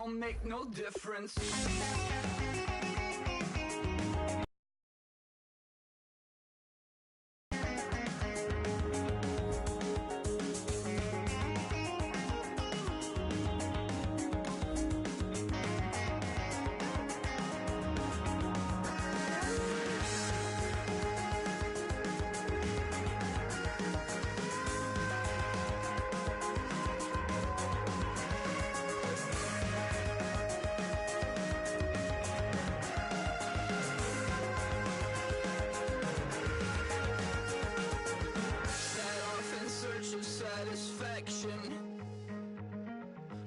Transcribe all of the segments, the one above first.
don't make no difference.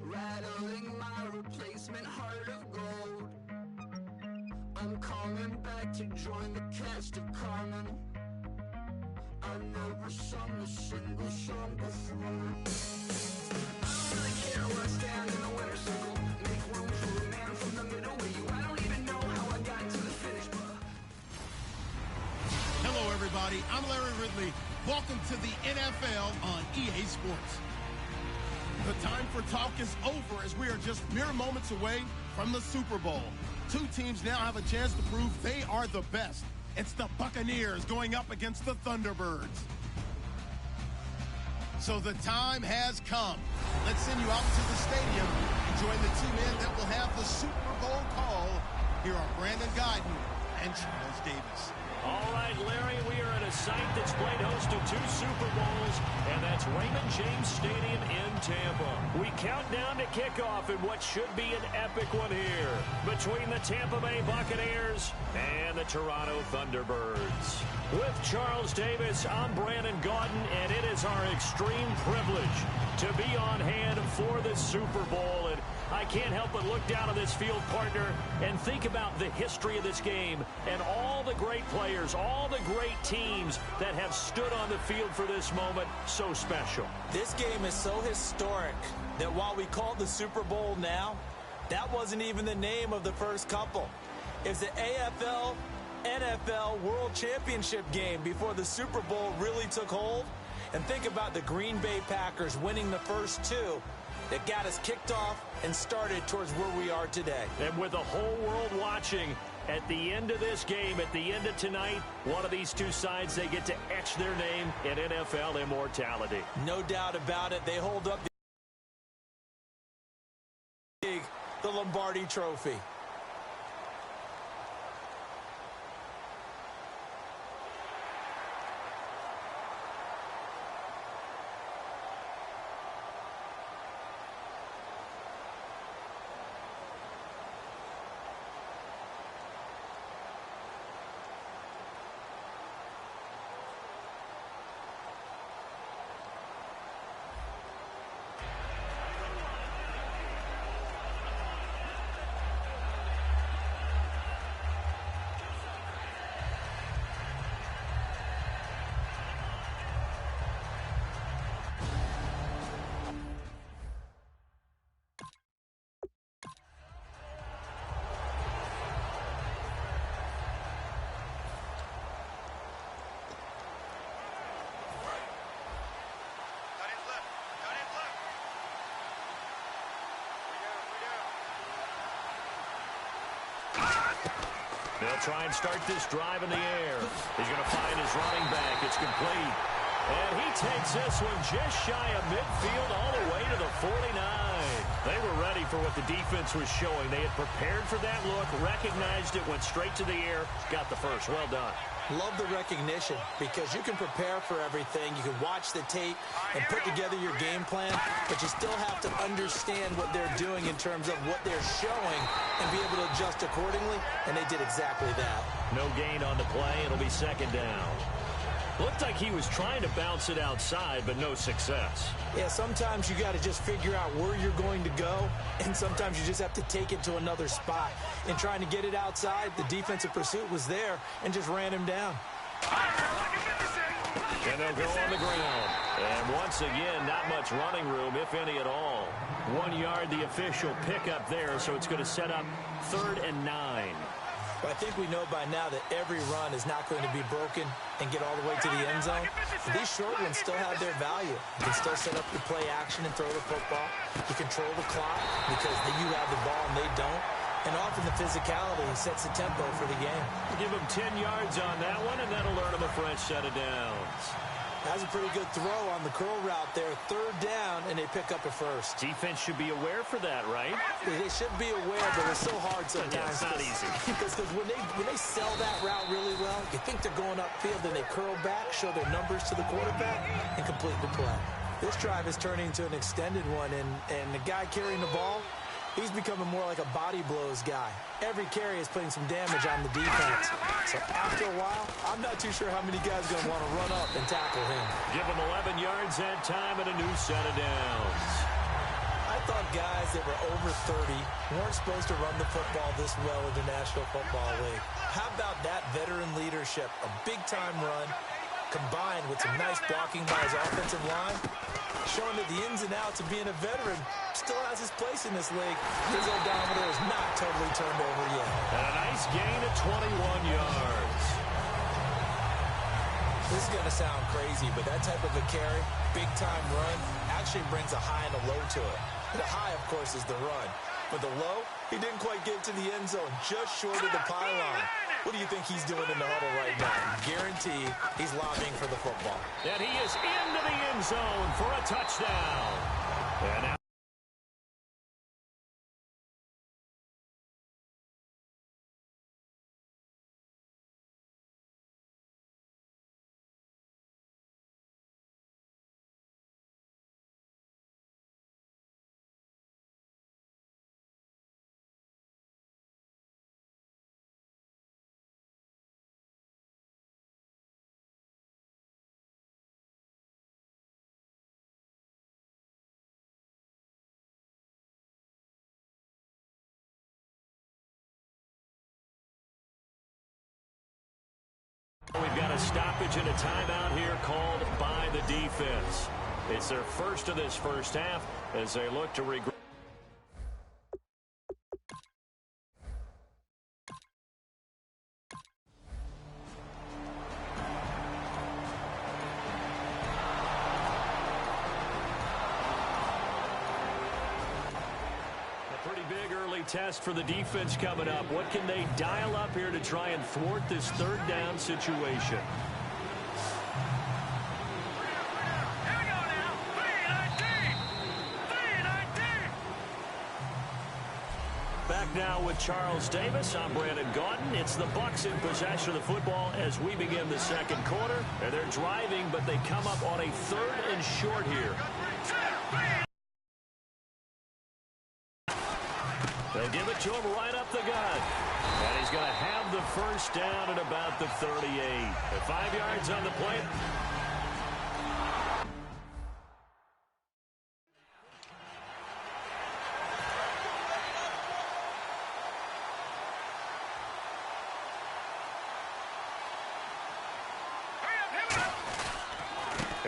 Rattling my replacement heart of gold. I'm coming back to join the cast of Carmen. I never sung a single song before. I don't really care where I stand in the winner's circle. Make room for a man from the middle with you. I don't even know how I got to the finish, but... Hello, everybody. I'm Larry Ridley. Welcome to the NFL on EA Sports. The time for talk is over as we are just mere moments away from the Super Bowl. Two teams now have a chance to prove they are the best. It's the Buccaneers going up against the Thunderbirds. So the time has come. Let's send you out to the stadium and join the two men that will have the Super Bowl call. Here are Brandon Guyton and Charles Davis. All right, Larry, we are at a site that's played host to two Super Bowls, and that's Raymond James Stadium in Tampa. We count down to kickoff in what should be an epic one here between the Tampa Bay Buccaneers and the Toronto Thunderbirds. With Charles Davis, I'm Brandon Guyton, and it is our extreme privilege to be on hand for the Super Bowl. And I can't help but look down on this field, partner, and think about the history of this game and all the great players, all the great teams that have stood on the field for this moment. So special. This game is so historic that while we call it the Super Bowl now, that wasn't even the name of the first couple. It's the AFL NFL World Championship game before the Super Bowl really took hold. And think about the Green Bay Packers winning the first two that got us kicked off and started towards where we are today. And with the whole world watching, at the end of this game, at the end of tonight, one of these two sides, they get to etch their name in NFL immortality. No doubt about it. They hold up the Lombardi Trophy. They'll try and start this drive in the air. He's going to find his running back. It's complete. And he takes this one just shy of midfield all the way to the 49. They were ready for what the defense was showing. They had prepared for that look, recognized it, went straight to the air, got the first. Well done. Love the recognition because you can prepare for everything. You can watch the tape and put together your game plan, but you still have to understand what they're doing in terms of what they're showing and be able to adjust accordingly, and they did exactly that. No gain on the play. It'll be second down. Looked like he was trying to bounce it outside, but no success. Yeah, sometimes you got to just figure out where you're going to go, and sometimes you just have to take it to another spot. In trying to get it outside, the defensive pursuit was there and just ran him down. And they'll go on the ground. And once again, not much running room, if any at all. 1 yard, the official pickup there, so it's going to set up 3rd and 9. Well, I think we know by now that every run is not going to be broken and get all the way to the end zone. But these short ones still have their value. You can still set up your play action and throw the football. You control the clock because you have the ball and they don't. And often the physicality sets the tempo for the game. Give him 10 yards on that one, and that'll earn him a fresh set of downs. That's a pretty good throw on the curl route there. Third down, and they pick up a first. Defense should be aware for that, right? They should be aware, but it's so hard sometimes. Yeah, it's not easy. Because when they sell that route really well, you think they're going upfield, then they curl back, show their numbers to the quarterback, and complete the play. This drive is turning into an extended one, and the guy carrying the ball, he's becoming more like a body blows guy. Every carry is putting some damage on the defense. So after a while, I'm not too sure how many guys are going to want to run up and tackle him. Give him 11 yards that time and a new set of downs. I thought guys that were over 30 weren't supposed to run the football this well in the National Football League. How about that veteran leadership? A big-time run combined with some nice blocking by his offensive line, showing that the ins and outs of being a veteran still has his place in this league. His odometer is not totally turned over yet. And a nice gain of 21 yards. This is going to sound crazy, but that type of a carry, big-time run, actually brings a high and a low to it. The high, of course, is the run. But the low, he didn't quite get to the end zone, just short of the pylon. What do you think he's doing in the huddle right now? Guaranteed he's lobbying for the football. And he is into the end zone for a touchdown. And now we've got a stoppage and a timeout here called by the defense. It's their first of this first half as they look to regroup. Test for the defense coming up. What can they dial up here to try and thwart this third down situation? Back now with Charles Davis. I'm Brandon Gaudin. It's the Bucs in possession of the football as we begin the second quarter. And they're driving, but they come up on a third and short here. They'll give it to him right up the gut. And he's going to have the first down at about the 38. 5 yards on the play.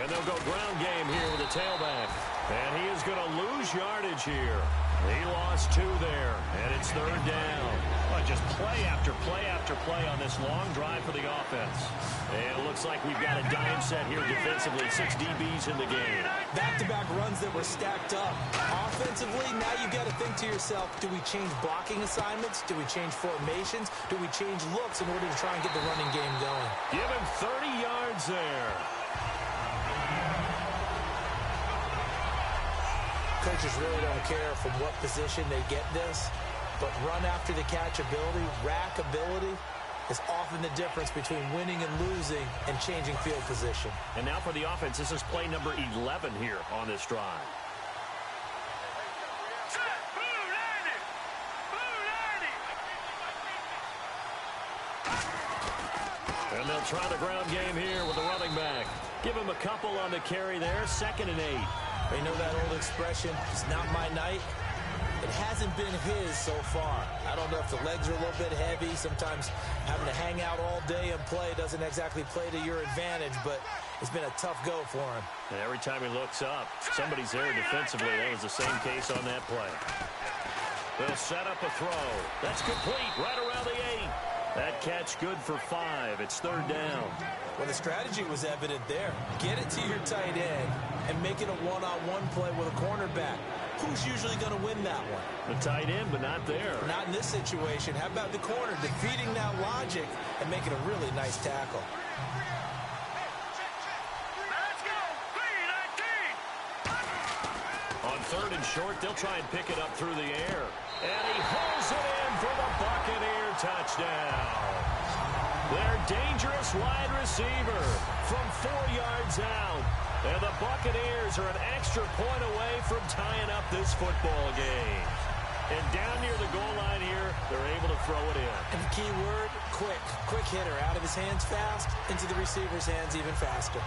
And they'll go ground game here with the tailback. And he is going to lose yardage here. He lost 2 there, and it's third down. Well, just play after play after play on this long drive for the offense. And it looks like we've got a dime set here defensively. 6 DBs in the game. Back-to-back runs that were stacked up. Offensively, now you've got to think to yourself, do we change blocking assignments? Do we change formations? Do we change looks in order to try and get the running game going? Give him 30 yards there. Coaches really don't care from what position they get this, but run after the catch ability, rack ability is often the difference between winning and losing and changing field position. And now for the offense, this is play number 11 here on this drive. And they'll try the ground game here with the running back. Give him a couple on the carry there, 2nd and 8. You know that old expression, it's not my night? It hasn't been his so far. I don't know if the legs are a little bit heavy. Sometimes having to hang out all day and play doesn't exactly play to your advantage, but it's been a tough go for him. And every time he looks up, somebody's there defensively. That was the same case on that play. They'll set up a throw. That's complete right around the 8. That catch good for 5. It's third down. Well, the strategy was evident there. Get it to your tight end and make it a one-on-one play with a cornerback. Who's usually going to win that one? The tight end, but not there. Not in this situation. How about the corner defeating that logic and making a really nice tackle? On third and short, they'll try and pick it up through the air. And he hauls it in for the Buccaneer touchdown. Their dangerous wide receiver from 4 yards out. And the Buccaneers are an extra point away from tying up this football game. And down near the goal line here, they're able to throw it in. And the key word, quick. Quick hitter. Out of his hands fast, into the receiver's hands even faster.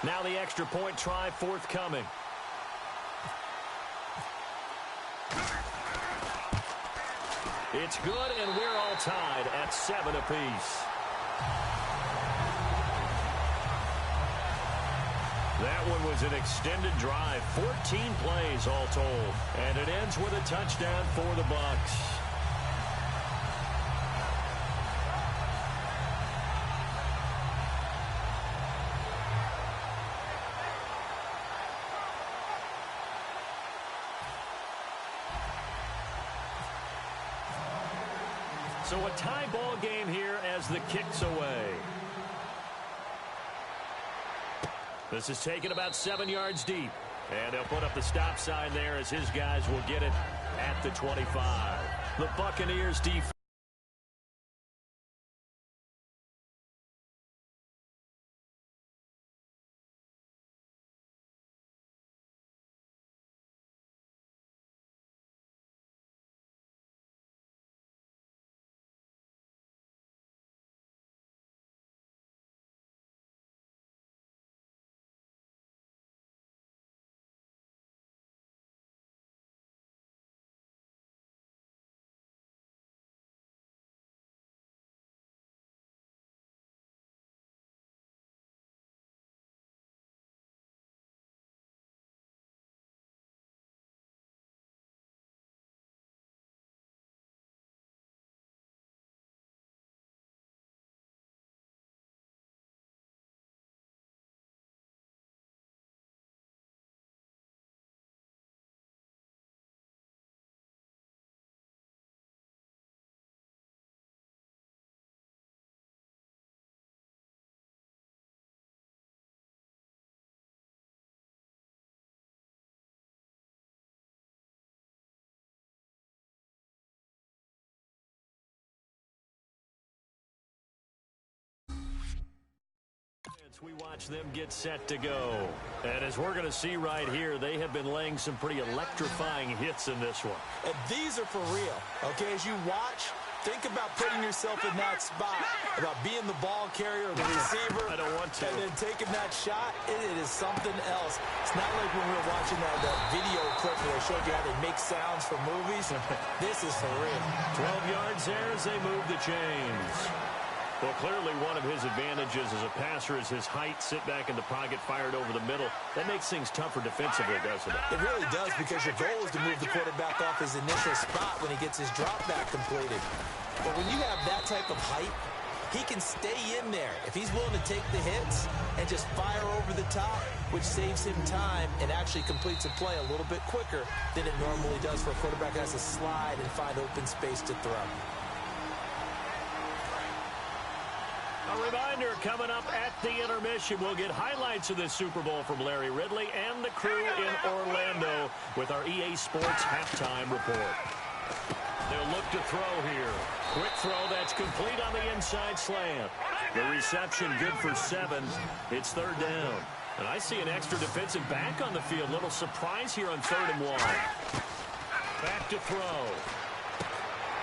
Now the extra point try forthcoming. It's good, and we're all tied at 7 apiece. That one was an extended drive, 14 plays all told, and it ends with a touchdown for the Bucs. So a tie ball game here as the kick's away. This is taken about 7 yards deep. And they'll put up the stop sign there as his guys will get it at the 25. The Buccaneers defense. We watch them get set to go. And as we're going to see right here, they have been laying some pretty electrifying hits in this one. And these are for real. Okay, as you watch, think about putting yourself in that spot, about being the ball carrier or the receiver. I don't want to. And then taking that shot, it is something else. It's not like when we were watching that video clip where they showed you how they make sounds for movies. This is for real. 12 yards there as they move the chains. Well, clearly one of his advantages as a passer is his height. Sit back in the pocket, fired over the middle. That makes things tougher defensively, doesn't it? It really does, because your goal is to move the quarterback off his initial spot when he gets his drop back completed. But when you have that type of height, he can stay in there if he's willing to take the hits and just fire over the top, which saves him time and actually completes a play a little bit quicker than it normally does for a quarterback that has to slide and find open space to throw. A reminder, coming up at the intermission, we'll get highlights of this Super Bowl from Larry Ridley and the crew in Orlando with our EA Sports halftime report. They'll look to throw here. Quick throw that's complete on the inside slant. The reception good for 7. It's third down. And I see an extra defensive back on the field. Little surprise here on 3rd and 1. Back to throw.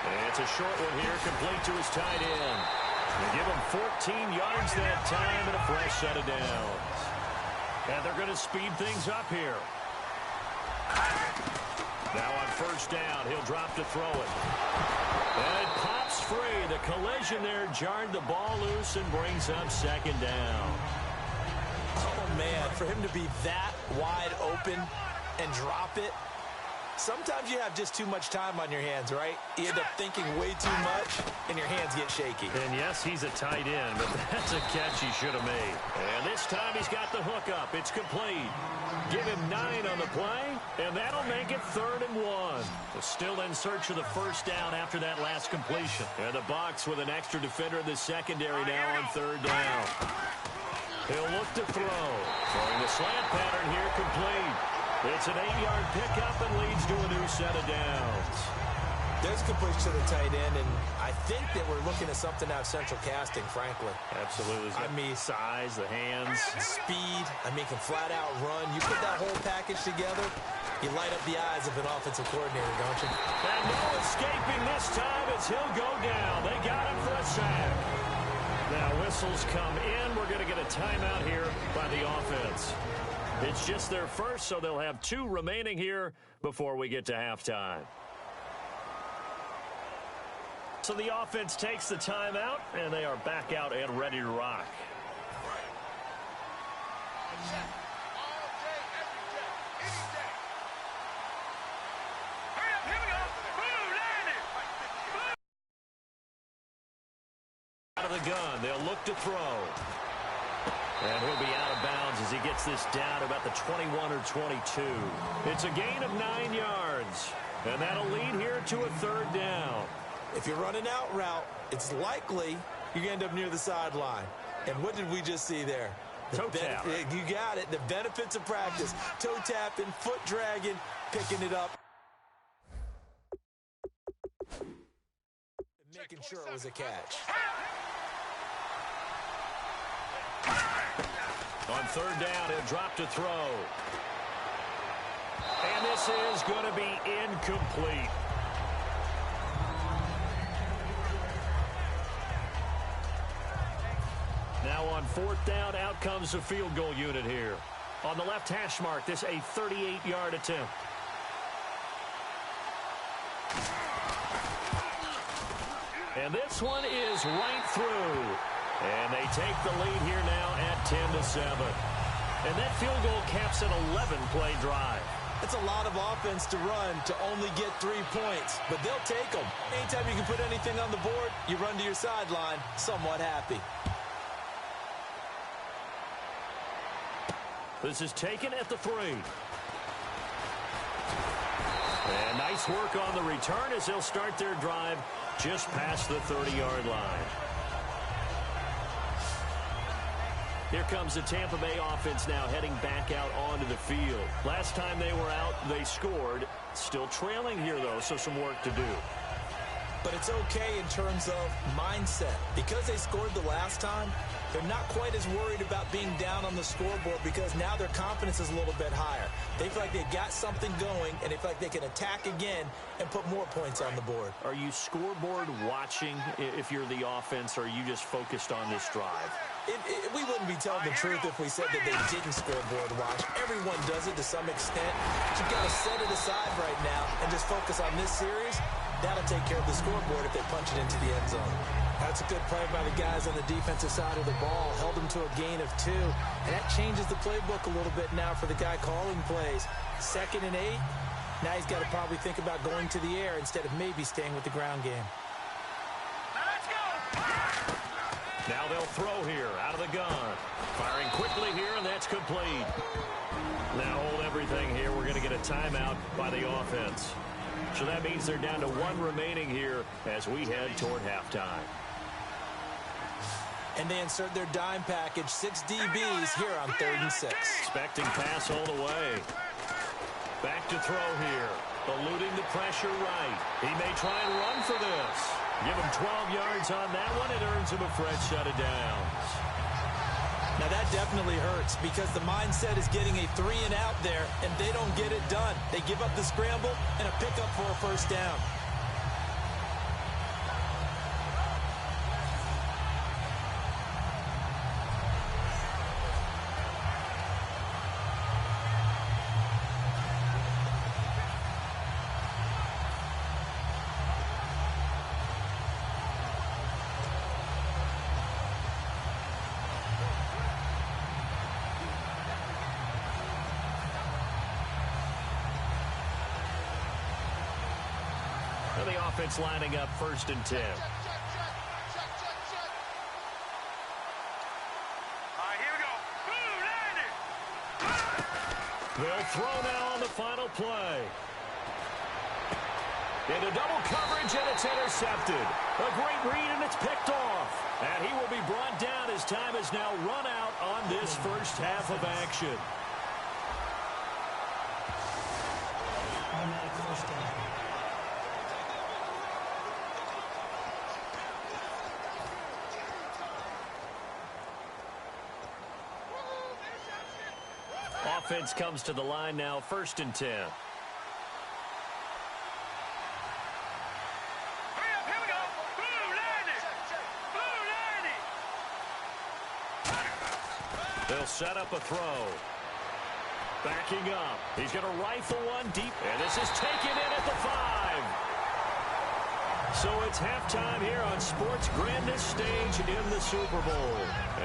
And it's a short one here, complete to his tight end. They give him 14 yards that time and a fresh set of downs. And they're going to speed things up here. Now on 1st down, he'll drop to throw it. And it pops free. The collision there jarred the ball loose and brings up 2nd down. man, for him to be that wide open and drop it, sometimes you have just too much time on your hands, right? You end up thinking way too much, and your hands get shaky. And yes, he's a tight end, but that's a catch he should have made. And this time he's got the hook up. It's complete. Give him 9 on the play, and that'll make it 3rd and 1. Still in search of the first down after that last completion. And the Bucs with an extra defender in the secondary now on 3rd down. He'll look to throw. Throwing the slant pattern here complete. It's an 8-yard pickup and leads to a new set of downs. There's completion to the tight end, and I think that we're looking at something out of central casting, frankly. Absolutely. I mean, size, the hands. Speed. I mean, can flat out run. You put that whole package together, you light up the eyes of an offensive coordinator, don't you? And no escaping this time as he'll go down. They got him for a sack. Now whistles come in. We're going to get a timeout here by the offense. It's just their first, so they'll have 2 remaining here before we get to halftime. So the offense takes the timeout, and they are back out and ready to rock. Out of the gun, they'll look to throw. And he'll be out of bounds as he gets this down about the 21 or 22. It's a gain of 9 yards. And that'll lead here to a 3rd down. If you're running out route, it's likely you're going to end up near the sideline. And what did we just see there? Toe tap. You got it. The benefits of practice. Toe tapping, foot dragging, picking it up. And making sure it was a catch. On 3rd down, he'll drop to throw. And this is going to be incomplete. Now on 4th down, out comes the field goal unit here. On the left hash mark, this a 38-yard attempt. And this one is right through. And they take the lead here now at 10-7. And that field goal caps an 11-play drive. It's a lot of offense to run to only get 3 points, but they'll take them. Anytime you can put anything on the board, you run to your sideline somewhat happy. This is taken at the 3. And nice work on the return as they'll start their drive just past the 30-yard line. Here comes the Tampa Bay offense now heading back out onto the field. Last time they were out, they scored. Still trailing here, though, so some work to do. But it's okay in terms of mindset. Because they scored the last time, they're not quite as worried about being down on the scoreboard because now their confidence is a little bit higher. They feel like they've got something going, and they feel like they can attack again and put more points on the board. Are you scoreboard watching if you're the offense, or are you just focused on this drive? We wouldn't be telling the truth if we said that they didn't scoreboard watch. Everyone does it to some extent. But you've got to set it aside right now and just focus on this series. That'll take care of the scoreboard if they punch it into the end zone. That's a good play by the guys on the defensive side of the ball. Held them to a gain of 2. And that changes the playbook a little bit now for the guy calling plays. 2nd and 8. Now he's got to probably think about going to the air instead of maybe staying with the ground game. Now they'll throw here out of the gun. Firing quickly here, and that's complete. Now hold everything here. We're going to get a timeout by the offense. So that means they're down to 1 remaining here as we head toward halftime. And they insert their dime package, 6 DBs here on 3rd and 6. Expecting pass all the way. Back to throw here. Eluding the pressure right. He may try and run for this. Give him 12 yards on that one. It earns him a fresh set of downs. Now that definitely hurts because the mindset is getting a 3 and out there, and they don't get it done. They give up the scramble and a pickup for a first down. offense lining up 1st and 10. They'll throw now on the final play. Into double coverage, and it's intercepted. A great read, and it's picked off. And he will be brought down as time has now run out on this first half of action. Offense comes to the line now, 1st and 10. They'll set up a throw. Backing up. He's going to rifle one deep, and this is taken in at the 5. So it's halftime here on sports' grandest stage in the Super Bowl.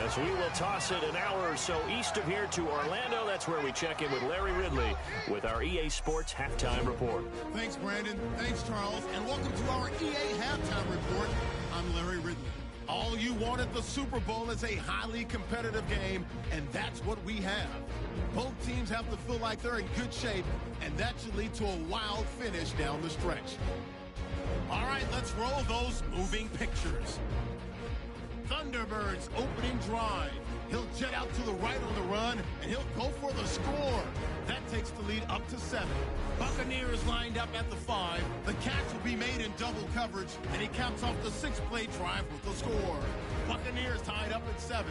As we will toss it an hour or so east of here to Orlando. That's where we check in with Larry Ridley with our EA Sports Halftime Report. Thanks, Brandon. Thanks, Charles. And welcome to our EA Halftime Report. I'm Larry Ridley. All you want at the Super Bowl is a highly competitive game, and that's what we have. Both teams have to feel like they're in good shape, and that should lead to a wild finish down the stretch. All right, let's roll those moving pictures. Thunderbirds opening drive. He'll jet out to the right on the run, and he'll go for the score. That takes the lead up to 7. Buccaneers lined up at the 5. The catch will be made in double coverage, and he caps off the 6-play drive with the score. Buccaneers tied up at 7.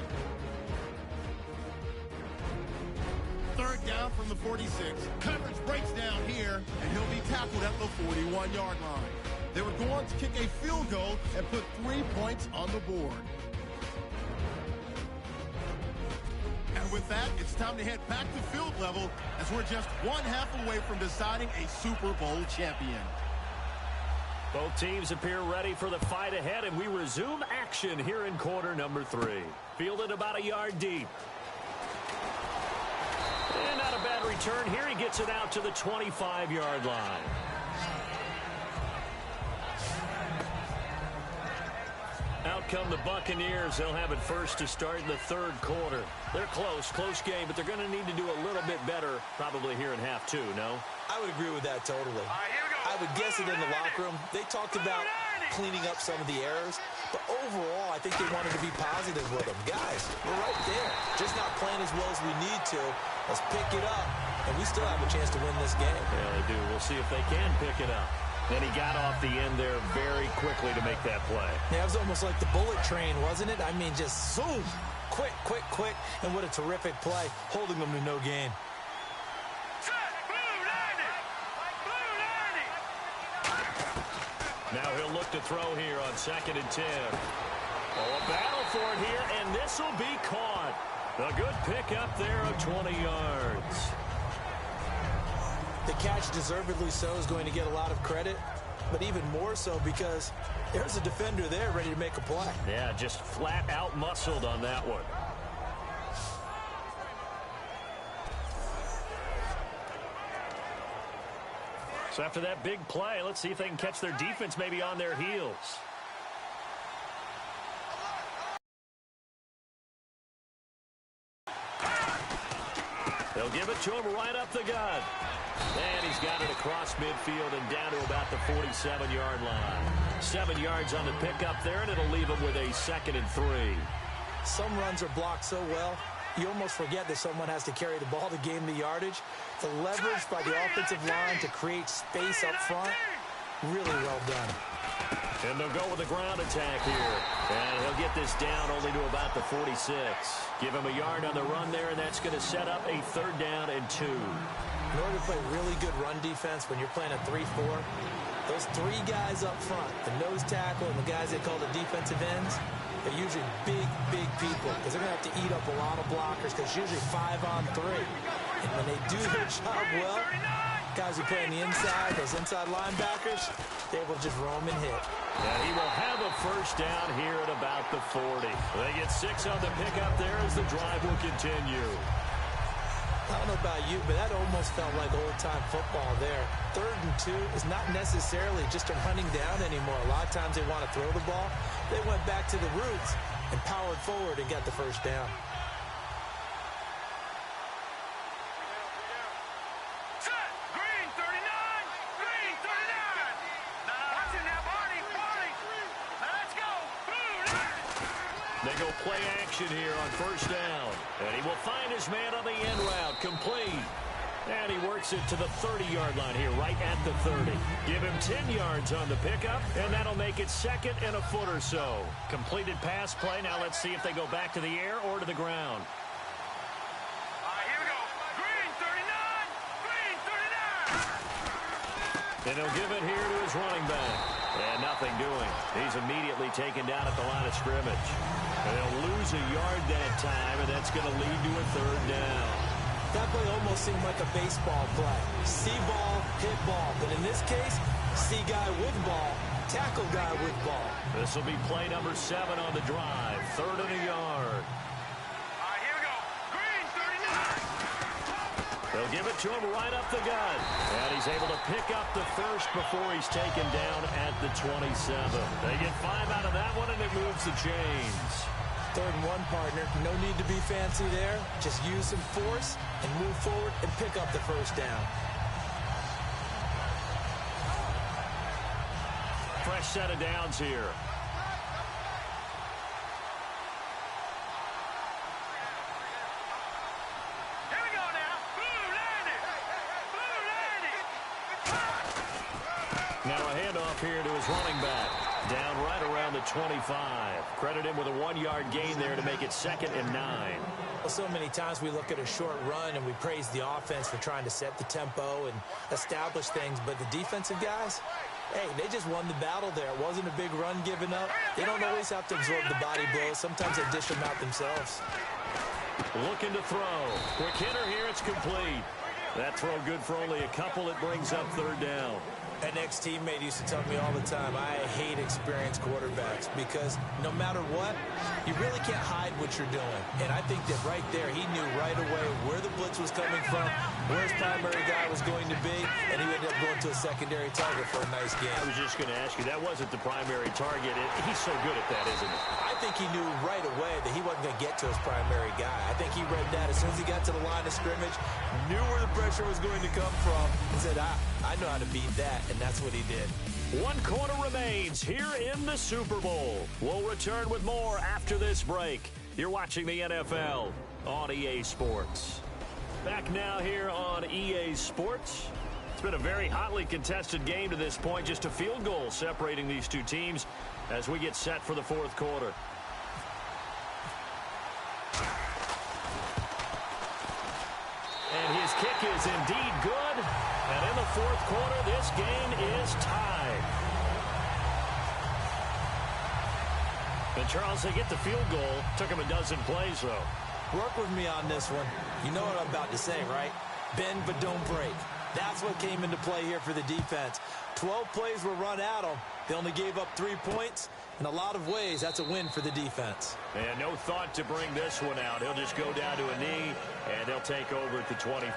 3rd down from the 46. Coverage breaks down here, and he'll be tackled at the 41-yard line. They would go on to kick a field goal and put 3 points on the board. And with that, it's time to head back to field level as we're just one half away from deciding a Super Bowl champion. Both teams appear ready for the fight ahead, and we resume action here in quarter number 3. Fielded about a yard deep. And not a bad return here. He gets it out to the 25-yard line. Out come the Buccaneers. They'll have it first to start in the 3rd quarter. They're close game, but they're going to need to do a little bit better probably here in half 2, no? I would agree with that totally. I would guess it in the locker room. They talked about cleaning up some of the errors, but overall, I think they wanted to be positive with them. Guys, we're right there. Just not playing as well as we need to. Let's pick it up, and we still have a chance to win this game. Yeah, they do. We'll see if they can pick it up. And he got off the end there very quickly to make that play. Yeah, it was almost like the bullet train, wasn't it? I mean, just zoom. Quick. And what a terrific play, holding them to no gain. Now he'll look to throw here on 2nd and 10. Oh, a battle for it here, and this will be caught. A good pick up there of 20 yards. The catch, deservedly so, is going to get a lot of credit, but even more so because there's a defender there ready to make a play. Yeah, just flat out muscled on that one. So after that big play, let's see if they can catch their defense maybe on their heels. They'll give it to him right up the gut. And he's got it across midfield and down to about the 47-yard line. 7 yards on the pickup there, and it'll leave him with a 2nd and 3. Some runs are blocked so well, you almost forget that someone has to carry the ball to gain the yardage. The leverage by the offensive line to create space up front, really well done. And they'll go with a ground attack here. And he'll get this down only to about the 46. Give him a yard on the run there, and that's going to set up a 3rd down and 2. In order to play really good run defense when you're playing a 3-4, those 3 guys up front, the nose tackle and the guys they call the defensive ends, they're usually big people because they're going to have to eat up a lot of blockers because it's usually 5-on-3. And when they do their job well, guys who play on the inside, those inside linebackers, they're able to just roam and hit. And he will have a 1st down here at about the 40. They get 6 on the pickup there as the drive will continue. I don't know about you, but that almost felt like old-time football there. 3rd and 2 is not necessarily just a running down anymore. A lot of times they want to throw the ball. They went back to the roots and powered forward and got the first down. They go play action here on 1st down. And he will find his man on the end route. Complete. And he works it to the 30-yard line here, right at the 30. Give him 10 yards on the pickup, and that'll make it 2nd and a foot or so. Completed pass play. Now let's see if they go back to the air or to the ground. Here we go. Green 39. Green 39. And he'll give it here to his running back. And nothing doing. He's immediately taken down at the line of scrimmage. And they'll lose a yard that time, and that's going to lead to a 3rd down. That play almost seemed like a baseball play. See ball, hit ball. But in this case, see guy with ball, tackle guy with ball. This will be play number 7 on the drive. 3rd and a yard. Here we go. Green 39. They'll give it to him right up the gut. And he's able to pick up the first before he's taken down at the 27. They get 5 out of that one, and it moves the chains. 3rd and 1, partner. No need to be fancy there. Just use some force and move forward and pick up the first down. Fresh set of downs here. Here we go now. Blue landed. Blue landed. Now a handoff here to his running back. Down right around the 25. Credit him with a 1-yard gain there to make it 2nd and 9. Well, so many times we look at a short run and we praise the offense for trying to set the tempo and establish things, but the defensive guys, hey, they just won the battle there. It wasn't a big run given up. They don't always have to absorb the body blows. Sometimes they dish them out themselves. Looking to throw. Quick hitter here, it's complete. That throw good for only a couple. It brings up 3rd down. An ex-teammate used to tell me all the time, I hate experienced quarterbacks because no matter what, you really can't hide what you're doing. And I think that right there, he knew right away where the blitz was coming from, where his primary guy was going to be, and he ended up going to a secondary target for a nice game. I was just going to ask you, that wasn't the primary target. He's so good at that, isn't he? I think he knew right away that he wasn't going to get to his primary guy. I think he read that as soon as he got to the line of scrimmage, knew where the pressure was going to come from, and said, I know how to beat that. And that's what he did. 1 quarter remains here in the Super Bowl. We'll return with more after this break. You're watching the NFL on EA Sports. Back now here on EA Sports. It's been a very hotly contested game to this point. Just a field goal separating these two teams as we get set for the 4th quarter. And his kick is indeed good. And in the 4th quarter, this game is tied. And Charles, they get the field goal. Took him a dozen plays, though. Work with me on this one. You know what I'm about to say, right? Bend but don't break. That's what came into play here for the defense. 12 plays were run at them. They only gave up 3 points. In a lot of ways, that's a win for the defense. And no thought to bring this one out. He'll just go down to a knee, and they'll take over at the 25.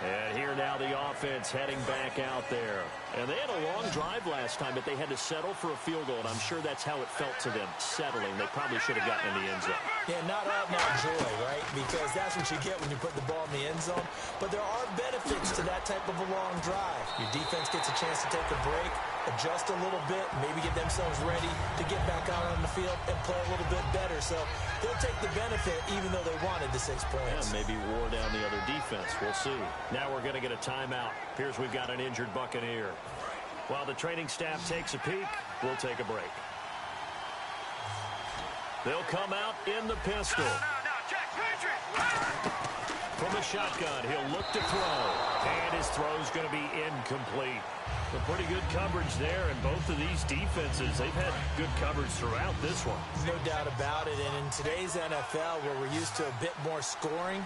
And here now the offense heading back out there. And they had a long drive last time, but they had to settle for a field goal, and I'm sure that's how it felt to them, settling. They probably should have gotten in the end zone. Yeah, not out-and-out joy, right? Because that's what you get when you put the ball in the end zone. But there are benefits to that type of a long drive. Your defense gets a chance to take a break, adjust a little bit, maybe get themselves ready to get back out on the field and play a little bit better. So they'll take the benefit even though they wanted the 6 points. Yeah, maybe wore down the other defense. We'll see. Now we're going to get a timeout. Appears we've got an injured Buccaneer. While the training staff takes a peek, we'll take a break. They'll come out in the pistol. From the shotgun, he'll look to throw. And his throw's going to be incomplete. A pretty good coverage there, and both of these defenses, they've had good coverage throughout this one. No doubt about it, and in today's NFL, where we're used to a bit more scoring,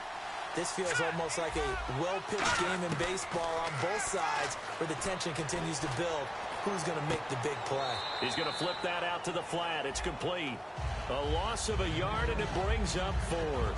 this feels almost like a well-pitched game in baseball on both sides, where the tension continues to build. Who's going to make the big play? He's going to flip that out to the flat. It's complete. A loss of a yard, and it brings up 4th.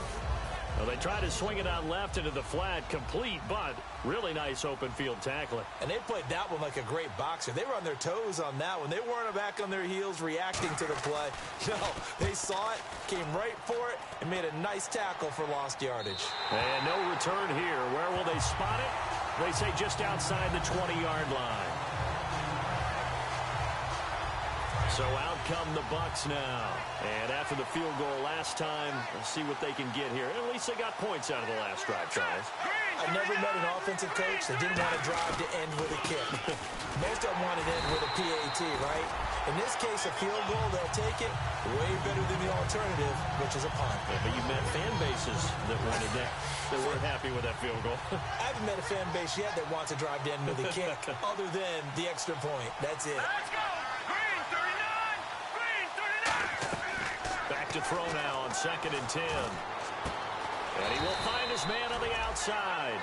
Well, they try to swing it out left into the flat, complete, but really nice open field tackling. And they played that one like a great boxer. They were on their toes on that one. They weren't back on their heels reacting to the play. No, they saw it, came right for it, and made a nice tackle for lost yardage. And no return here. Where will they spot it? They say just outside the 20-yard line. So out come the Bucs now. And after the field goal last time, let's see what they can get here. At least they got points out of the last drive, Charles. I've never met an offensive coach that didn't want to drive to end with a kick. Most of them want to end with a PAT, right? In this case, a field goal, they'll take it way better than the alternative, which is a punt. Yeah, but you've met fan bases that wanted that, that weren't happy with that field goal. I haven't met a fan base yet that wants to drive to end with a kick other than the extra point. That's it. Let's go! Green 39! Green 39! Back to throw now on 2nd and 10. And he will find his man on the outside.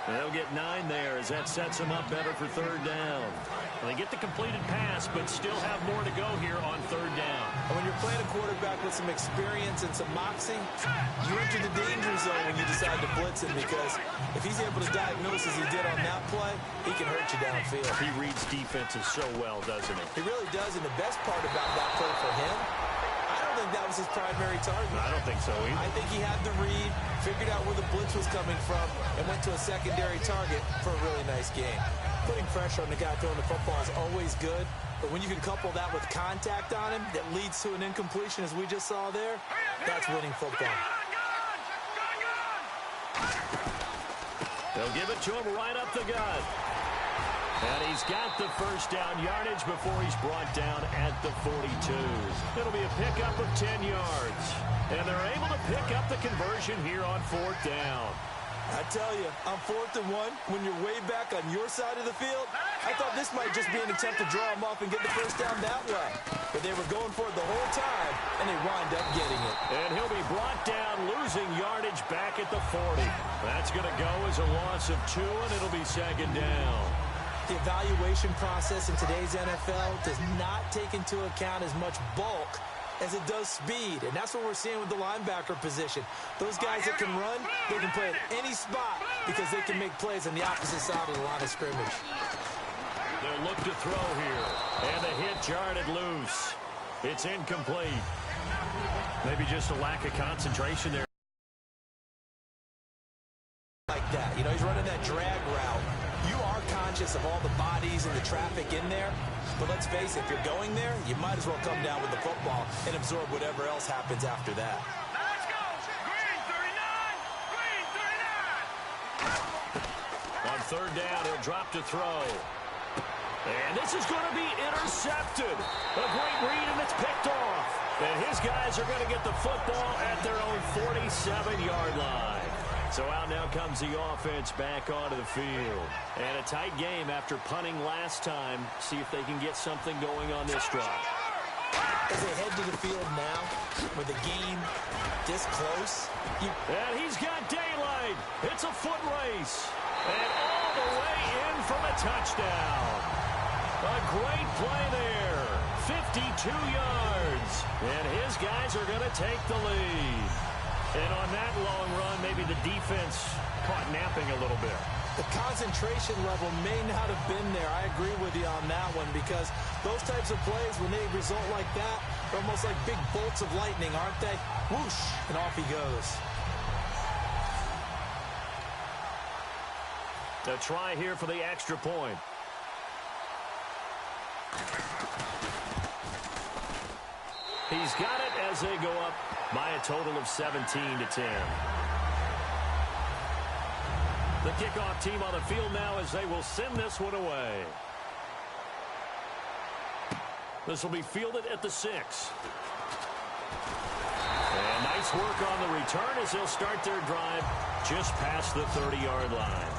They'll get 9 there as that sets him up better for 3rd down. They get the completed pass, but still have more to go here on 3rd down. And when you're playing a quarterback with some experience and some moxie, you enter the danger zone when you decide to blitz him, because if he's able to diagnose as he did on that play, he can hurt you downfield. He reads defenses so well, doesn't he? He really does, and the best part about that play for him, I don't think that was his primary target. I don't think so either. I think he had the read, figured out where the blitz was coming from, and went to a secondary target for a really nice game. Putting pressure on the guy throwing the football is always good, but when you can couple that with contact on him that leads to an incompletion, as we just saw there, that's winning football. They'll give it to him right up the gut. And he's got the 1st down yardage before he's brought down at the 42. It'll be a pickup of 10 yards. And they're able to pick up the conversion here on 4th down. I tell you, on 4th and 1, when you're way back on your side of the field, I thought this might just be an attempt to draw him off and get the 1st down that way. But they were going for it the whole time, and they wind up getting it. And he'll be brought down, losing yardage back at the 40. That's going to go as a loss of 2, and it'll be 2nd down. The evaluation process in today's NFL does not take into account as much bulk as it does speed, and that's what we're seeing with the linebacker position. Those guys that can run, they can play at any spot because they can make plays on the opposite side of the line of scrimmage. They'll look to throw here, and the hit jarred loose. It's incomplete. Maybe just a lack of concentration there. Like that, you know, he's running that drag route. You are conscious of all the bodies and the traffic in there, but let's face it, if you're going there, you might as well come down with the football and absorb whatever else happens after that. Let's go! Green 39! Green 39! On 3rd down, he'll drop to throw. And this is going to be intercepted. A great read, and it's picked off. And his guys are going to get the football at their own 47-yard line. So out now comes the offense back onto the field. And a tight game after punting last time. See if they can get something going on this drive. As they head to the field now, with the game this close. And he's got daylight. It's a foot race. And all the way in from a touchdown. A great play there. 52 yards. And his guys are going to take the lead. And on that long run, maybe the defense caught napping a little bit. The concentration level may not have been there. I agree with you on that one, because those types of plays, when they result like that, are almost like big bolts of lightning, aren't they? Whoosh, and off he goes. A try here for the extra point. He's got it as they go up by a total of 17-10. The kickoff team on the field now as they will send this one away. This will be fielded at the 6. And nice work on the return as they'll start their drive just past the 30-yard line.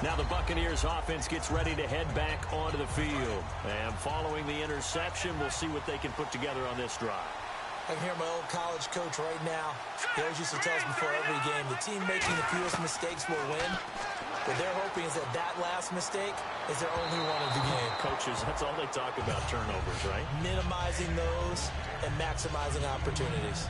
Now the Buccaneers offense gets ready to head back onto the field. And following the interception, we'll see what they can put together on this drive. I can hear my old college coach right now. He always used to tell us before every game, the team making the fewest mistakes will win. What they're hoping is that that last mistake is their only one of the game. Coaches, that's all they talk about, turnovers, right? Minimizing those and maximizing opportunities.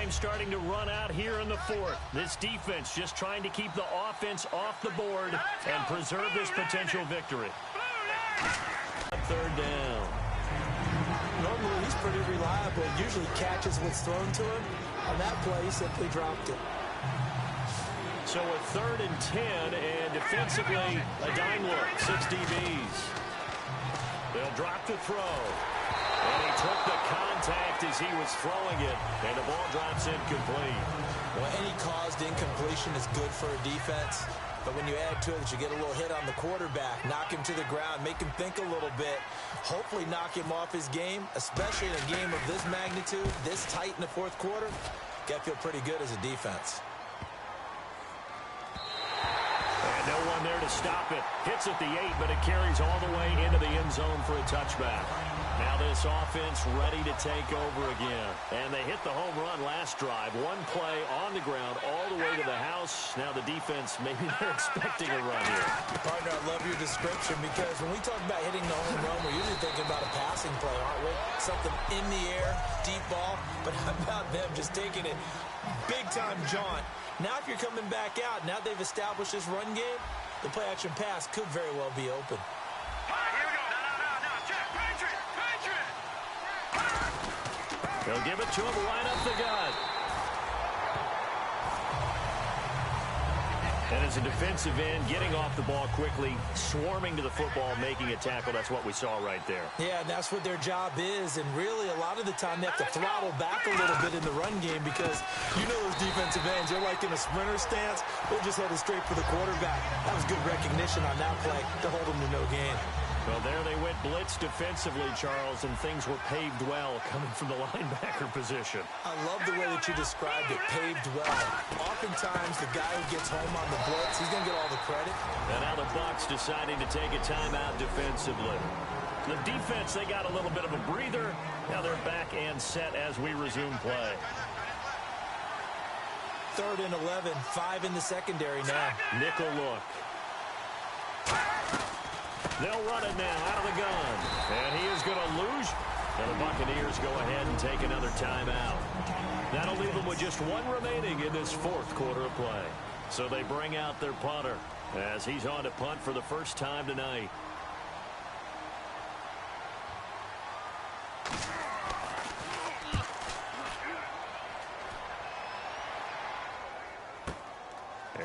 time starting to run out here in the fourth. This defense just trying to keep the offense off the board and preserve this potential victory. Third down. Normally, he's pretty reliable. Usually catches what's thrown to him. On that play, he simply dropped it. So a 3rd and 10, and defensively, a dime look. 6 DBs. They'll drop the throw. And he took the contact as he was throwing it, and the ball drops incomplete. Well, any caused incompletion is good for a defense. But when you add to it that you get a little hit on the quarterback, knock him to the ground, make him think a little bit, hopefully knock him off his game, especially in a game of this magnitude, this tight in the fourth quarter, got to feel pretty good as a defense. And no one there to stop it. Hits at the 8, but it carries all the way into the end zone for a touchback. Now this offense ready to take over again. And they hit the home run last drive. One play on the ground all the way to the house. Now the defense, maybe they're expecting a run here. Partner, I love your description because when we talk about hitting the home run, we're usually thinking about a passing play, aren't we? Something in the air, deep ball. But how about them just taking it big-time jaunt? Now if you're coming back out, now they've established this run game, the play-action pass could very well be open. All right, here we go. No. Check. Patriot. They'll give it to him right up the gut. And as a defensive end, getting off the ball quickly, swarming to the football, making a tackle, that's what we saw right there. Yeah, and that's what their job is. And really, a lot of the time, they have to throttle back a little bit in the run game because you know those defensive ends, they're like in a sprinter stance. They're just headed straight for the quarterback. That was good recognition on that play to hold them to no gain. Well, there they went blitz defensively, Charles, and things were paved well coming from the linebacker position. I love the way that you described it, paved well. Oftentimes, the guy who gets home on the blitz, he's going to get all the credit. And now the Bucs deciding to take a timeout defensively. The defense, they got a little bit of a breather. Now they're back and set as we resume play. 3rd and 11, 5 in the secondary now. Nickel look. They'll run it now out of the gun. And he is going to lose. And the Buccaneers go ahead and take another timeout. That'll leave them with just one remaining in this fourth quarter of play. So they bring out their punter as he's on to punt for the first time tonight.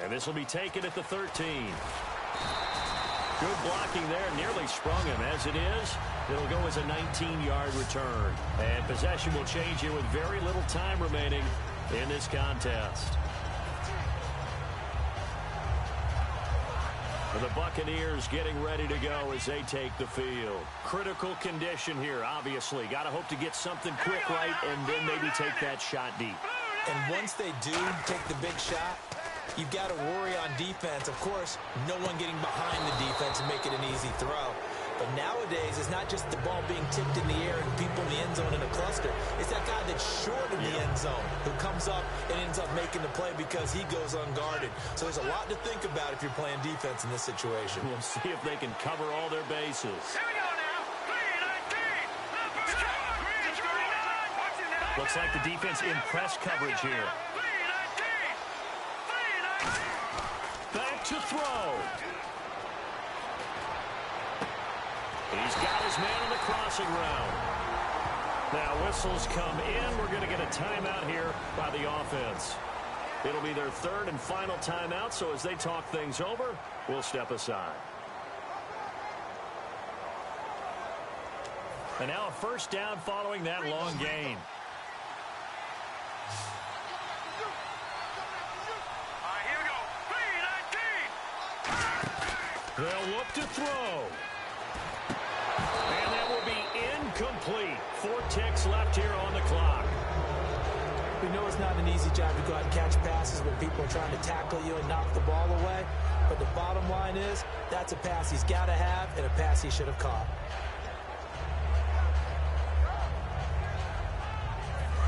And this will be taken at the 13. Good blocking there, nearly sprung him. As it is, it'll go as a 19-yard return. And possession will change here with very little time remaining in this contest. And the Buccaneers getting ready to go as they take the field. Critical condition here, obviously. Got to hope to get something quick right and then maybe take that shot deep. And once they do take the big shot, you've got to worry on defense. Of course, no one getting behind the defense and make it an easy throw. But nowadays, it's not just the ball being tipped in the air and people in the end zone in a cluster. It's that guy that's short in the end zone who comes up and ends up making the play because he goes unguarded. So there's a lot to think about if you're playing defense in this situation. We'll see if they can cover all their bases. Here we go now. 3-19. Green 39. Watch it now. Looks like the defense in press coverage here. 3-19. Back to throw. He's got his man on the crossing route. Now whistles come in. We're going to get a timeout here by the offense. It'll be their 3rd and final timeout, so as they talk things over, we'll step aside. And now a first down following that long gain. Here we go. 3-19. They'll look to throw. And that will be incomplete. 4 ticks left here on the clock. We know it's not an easy job to go out and catch passes when people are trying to tackle you and knock the ball away. But the bottom line is, that's a pass he's got to have and a pass he should have caught.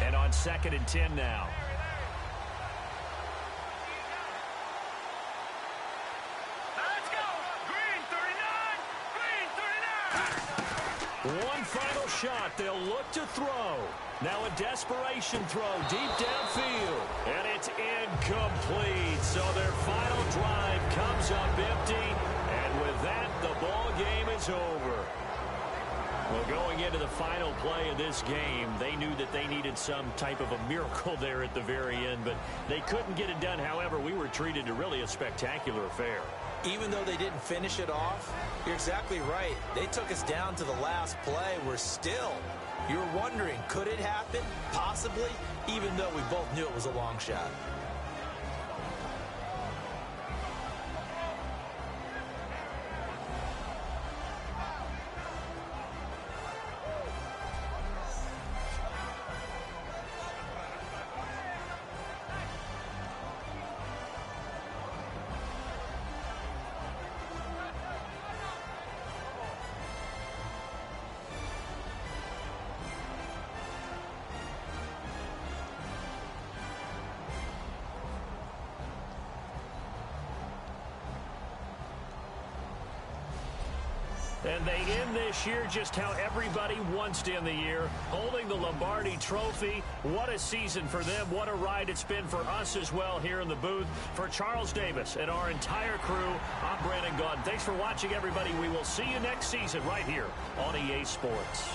And on 2nd and 10 now. Let's go. Green 39. Green 39. One final shot. They'll look to throw. Now a desperation throw deep downfield. And it's incomplete. So their final drive comes up empty. And with that, the ball game is over. Well, going into the final play of this game, they knew that they needed some type of a miracle there at the very end, but they couldn't get it done. However, we were treated to really a spectacular affair. Even though they didn't finish it off, you're exactly right. They took us down to the last play. You're wondering, could it happen? Possibly, even though we both knew it was a long shot. And they end this year just how everybody wants to end the year, holding the Lombardi Trophy. What a season for them. What a ride it's been for us as well here in the booth. For Charles Davis and our entire crew, I'm Brandon Gaudin. Thanks for watching, everybody. We will see you next season right here on EA Sports.